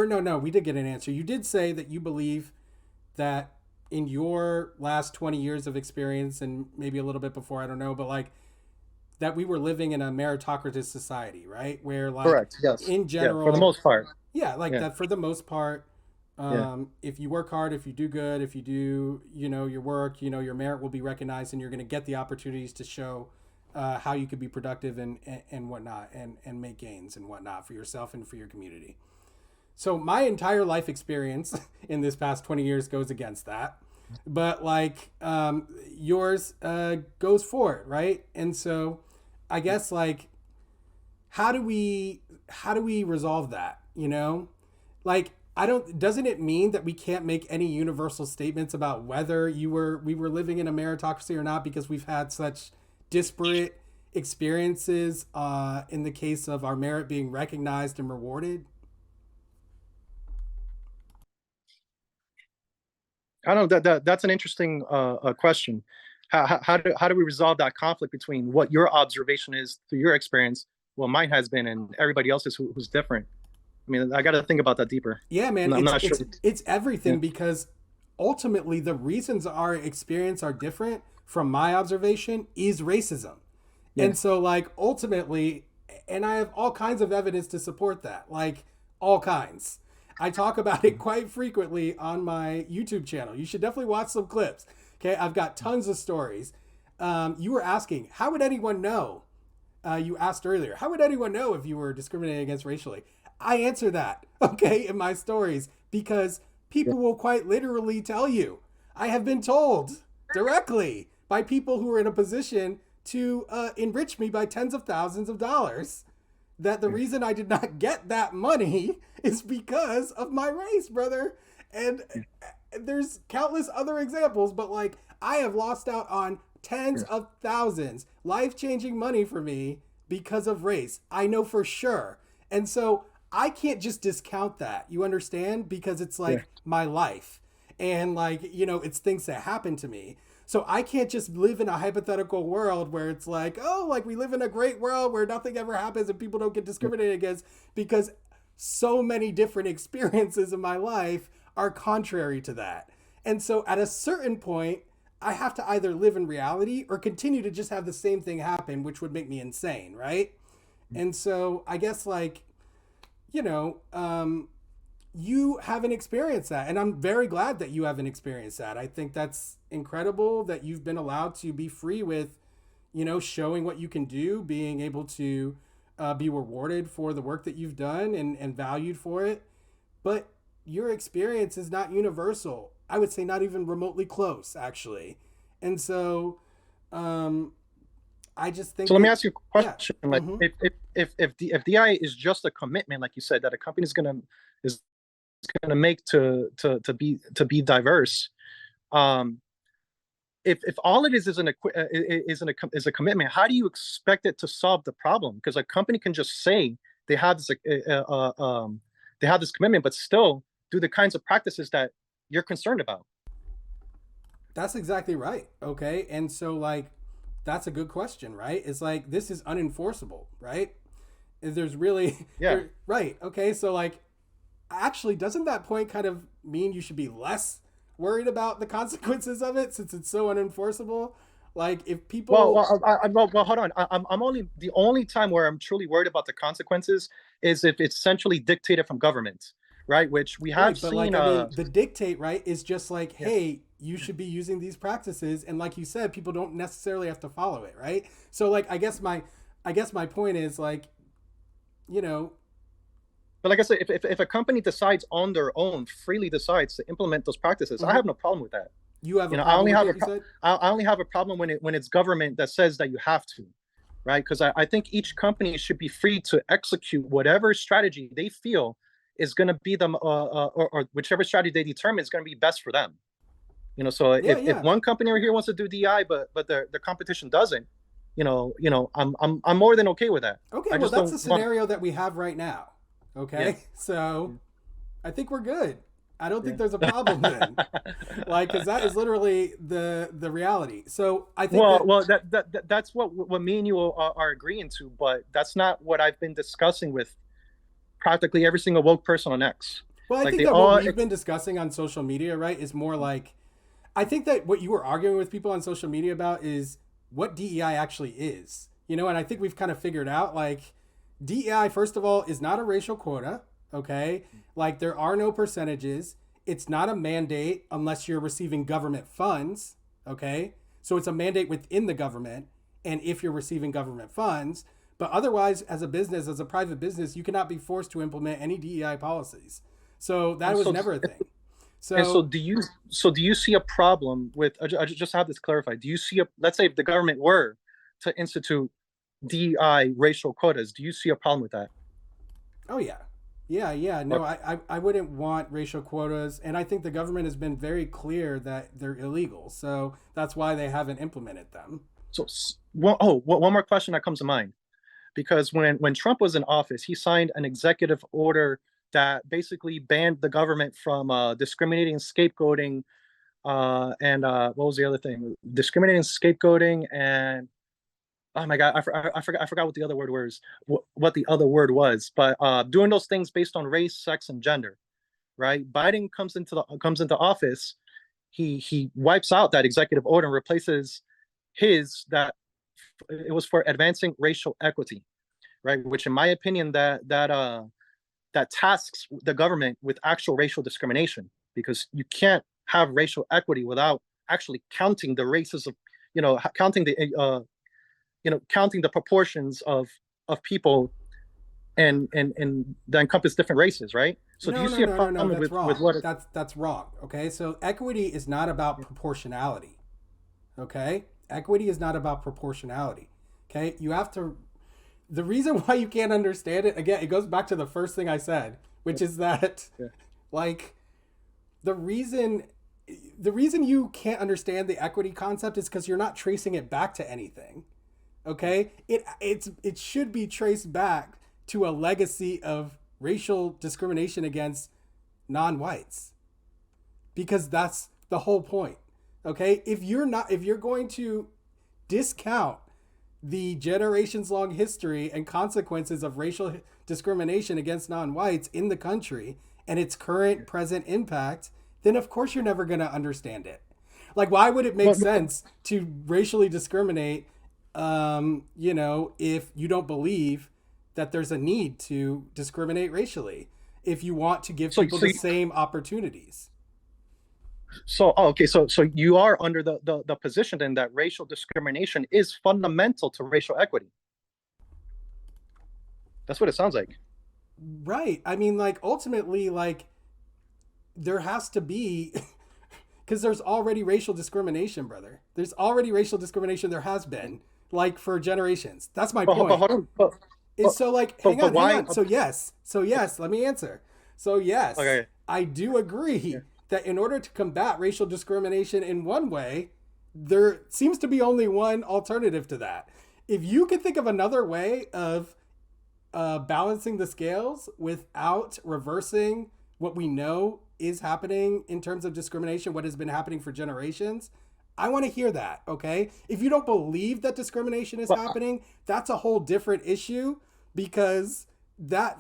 or no, we did get an answer. You did say that you believe that in your last 20 years of experience, and maybe a little bit before, I don't know, but like that we were living in a meritocratic society, right? Where like Correct. Yes. in Yeah. For the general, most part. yeah, like Yeah. that for the most part, Yeah. if you work hard, if you do good, if you do, your work, your merit will be recognized, and you're going to get the opportunities to show how you could be productive and whatnot, and make gains and whatnot for yourself and for your community. So my entire life experience in this past 20 years goes against that, but like yours goes for it, right? And so I guess like how do we resolve that, like I don't doesn't it mean that we can't make any universal statements about whether we were living in a meritocracy or not, because we've had such disparate experiences in the case of our merit being recognized and rewarded? I don't know that's an interesting question. How do we resolve that conflict between what your observation is through your experience, what mine has been, and everybody else's who's different? I mean, I got to think about that deeper. Yeah, man, I'm it's not sure. it's it's Yeah. everything, because ultimately the reasons our experience are different from my observation is racism. Yeah. And so like ultimately, and I have all kinds of evidence to support that. Like all kinds. I talk about it quite frequently on my YouTube channel. You should definitely watch some clips. Okay, I've got tons of stories. You were asking, how would anyone know? You asked earlier, how would anyone know if you were discriminated against racially? I answer that, okay, in my stories, because Yeah. people will quite literally tell you. I have been told directly by people who are in a position to enrich me by tens of thousands of dollars that the Yeah. reason I did not get that money is because of my race, brother. And Yeah. there's countless other examples, but like I have lost out on tens Yeah. of thousands, life changing money for me because of race. I know for sure. And so I can't just discount that. You understand? Because it's Yeah. like my life. And like, it's things that happen to me. So I can't just live in a hypothetical world where it's like, oh, like we live in a great world where nothing ever happens and people don't get discriminated against, because so many different experiences in my life are contrary to that. And so at a certain point, I have to either live in reality or continue to just have the same thing happen, which would make me insane, right? And so I guess like, you know, you haven't experienced that. And I'm very glad that you haven't experienced that. I think that's incredible that you've been allowed to be free with, showing what you can do, being able to be rewarded for the work that you've done and valued for it. But your experience is not universal. I would say not even remotely close, actually. And so um, I just So think let me that, ask you a yeah. question. Like, Mm-hmm. if DI is just a commitment, like you said, that a company is gonna make to be diverse, um, if all it is is a commitment, how do you expect it to solve the problem? Because a company can just say they have this they have this commitment, but still do the kinds of practices that you're concerned about. That's exactly right. Okay. And so, like, that's a good question, right? It's like, this is unenforceable, right? There's really, Yeah. right. Okay. So, like, actually, doesn't that point kind of mean you should be less worried about the consequences of it since it's so unenforceable? Like, if Well, people, well, hold on. I'm only the only time where I'm truly worried about the consequences is if it's centrally dictated from government, right? Which we have right, but like, seen. I mean, the dictate, right, is just like, Yeah. hey, you should be using these practices. And like you said, people don't necessarily have to follow it, right? So, like, I guess my point is like, you know, But like I said, if a company decides on their own, freely decides to implement those practices, I mhm. have no problem with that. You have a You know, I problem only with have it, you said? I only have a problem when it's government that says that you have to, right? Because I think each company should be free to execute whatever strategy they feel is going to be them, or whichever strategy they determine is going to be best for them. You know, so Yeah, if yeah. one company over here wants to do DI, but the competition doesn't, I'm more than okay with that. Okay, I well, just that's the don't want. scenario that we have right now. Yeah. Okay, so Yeah. I think we're good. I don't think Yeah. there's a problem then, like, because that is literally the reality. So I think Well, that, that's what me and you are agreeing to, but that's not what I've been discussing with practically every single woke person on X. Well, I Like think they that what all we've been discussing on social media, right, is more like, I think that what you were arguing with people on social media about is what DEI actually is. And I think we've kind of figured out like DEI, first of all, is not a racial quota. Okay. Like there are no percentages. It's not a mandate unless you're receiving government funds. Okay. So it's a mandate within the government. And if you're receiving government funds, but otherwise, as a business, as a private business, you cannot be forced to implement any DEI policies. So that and was so never a thing. and so So do you see a problem with just have this clarified. Do you see a, let's say if the government were to institute DEI racial quotas, do you see a problem with that? oh yeah, yeah. No, I wouldn't want racial quotas, and I think the government has been very clear that they're illegal. So that's why they haven't implemented them. So, one more question that comes to mind, because when Trump was in office, he signed an executive order that basically banned the government from discriminating, scapegoating, and what was the other thing? Discriminating, scapegoating, and oh my God, I forgot what the other word was. What the other word was, but doing those things based on race, sex, and gender. Right? Biden comes into office. He wipes out that executive order and replaces his that it was for advancing racial equity, right? Which, in my opinion, that tasks the government with actual racial discrimination, because you can't have racial equity without actually counting the races of, counting the counting the proportions of people and that encompass different races, right? So do No, you no, see a no, no, no. problem That's with wrong. what? That's wrong. Okay, so equity is not about proportionality. Okay, equity is not about proportionality. Okay, you have to. The reason why you can't understand it again, it goes back to the first thing I said, which is that, Yeah. like, the reason the reason you can't understand the equity concept is because you're not tracing it back to anything. Okay, it should be traced back to a legacy of racial discrimination against non-whites, because that's the whole point. Okay, if you're going to discount the generations long history and consequences of racial discrimination against non-whites in the country and its current present impact, then of course you're never going to understand it. Like, why would it make But, sense to racially discriminate, if you don't believe that there's a need to discriminate racially, if you want to give so people so the same opportunities? okay, so you are under the position then that racial discrimination is fundamental to racial equity. That's what it sounds like. Right. I mean, like, ultimately, like, there has to be, because there's already racial discrimination, brother. There's already racial discrimination. There has been, like, for generations. That's my But point. hold on. Is so, like, But hang why? on. So yes, let me answer. So yes, Okay. I do agree Yeah. that in order to combat racial discrimination in one way, there seems to be only one alternative to that. If you could think of another way of balancing the scales without reversing what we know is happening in terms of discrimination, what has been happening for generations, I want to hear that. Okay, if you don't believe that discrimination is But happening, that's a whole different issue, because that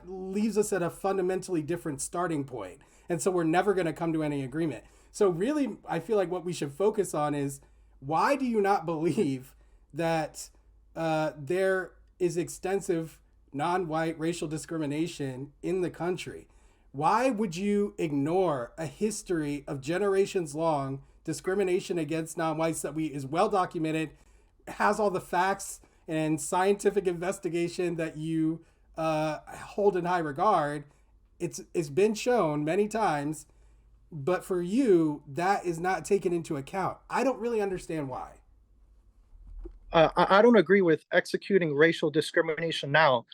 leaves us at a fundamentally different starting point, and so we're never going to come to any agreement. So really, I feel like what we should focus on is, why do you not believe that there is extensive non-white racial discrimination in the country? Why would you ignore a history of generations long discrimination against non-whites that we is well documented, has all the facts and scientific investigation that you hold in high regard? It's been shown many times, but for you, that is not taken into account. I don't really understand why. I don't agree with executing racial discrimination now,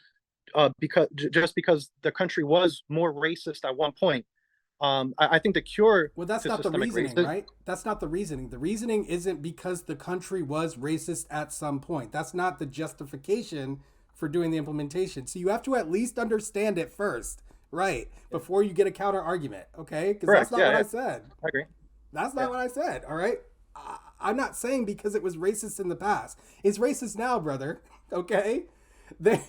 because just because the country was more racist at one point. I think the cure Well, that's to not the systemic reasoning, racism. right? That's not the reasoning. The reasoning isn't because the country was racist at some point. That's not the justification for doing the implementation. So you have to at least understand it first, right? Before you get a counter argument, okay? Because that's Correct. not Yeah, what I yeah, said. I agree. That's Yeah. not what I said, all right? I'm not saying because it was racist in the past. It's racist now, brother, okay? They,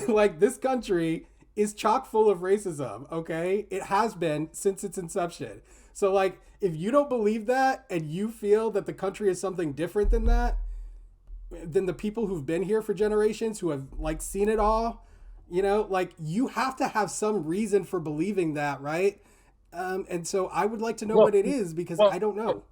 like, this country is chock full of racism, okay? It has been since its inception. So, like, if you don't believe that and you feel that the country is something different than the people who've been here for generations, who have, like, seen it all, like, you have to have some reason for believing that, right? And so I would like to know Well, what it is because well, I don't know.